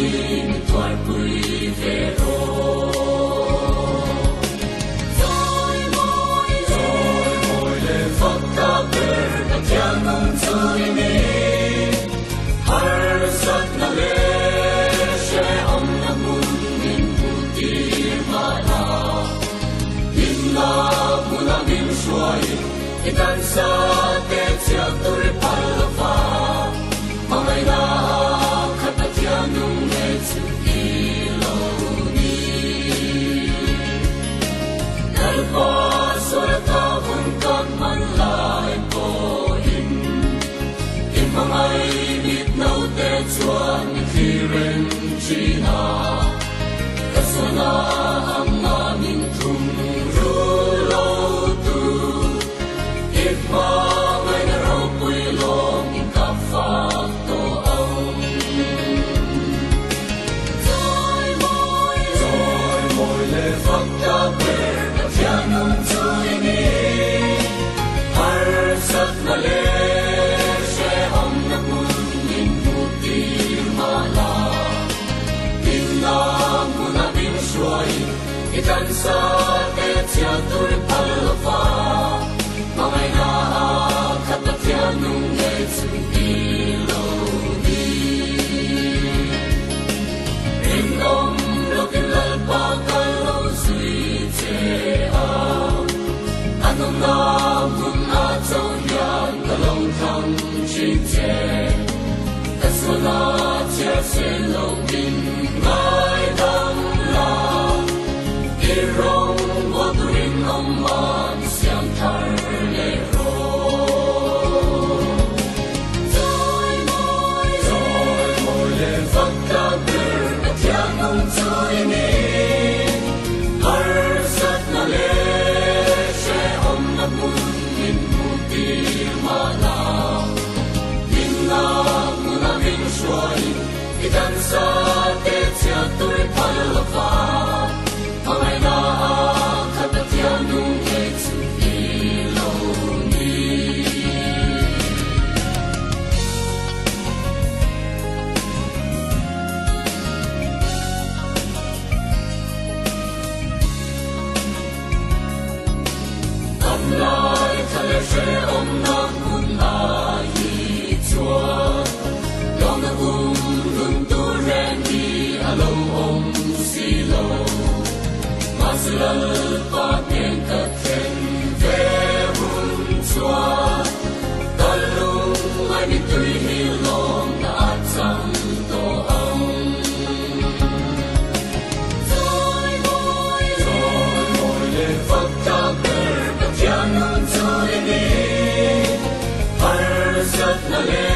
in thoại quy về rồi môi lên phật ta bờ các cha nông chơi nè har sát na le sẽ om na mun in puti mana in la muna min suai itan sa te chia tur palva mai na khatia nung ne chu ilo ni dal pa sora ta hun kan man lai ko in mangai mit nau te chuan khi ren chi na kasona amma min thum ru lo tu if ma ngai na ro pui long in ka fa to ông rồi môi le phật ta bờ na cha nung chui ni har sat na le sẽ om na mun min puti mala in na muna bin suai itan sa te chia tur palva mai na khatia nung ne chu ilo ni in om lo kin la pa ka lo sui che a anong na mun a chau yan ka long thang chin che kasona chia se lo min mai dang la irong mo tuin om man siang thar le ro rồi môi lên phật ta bờ các cha nông chui ni har sát na le sẽ om na mun in puti mana in na muna min suai itan sa te chia tur palva mai na khatia nung ne chu ilo ni am lai thale se om na mun ai chuan long na lung tu ren đi alo om si lo maslal pa ken ka then ve hun chuan talung ai ni tui hi long na chang to ông rồi môi lên phật ta bờ các cha nung chui ni har sát na le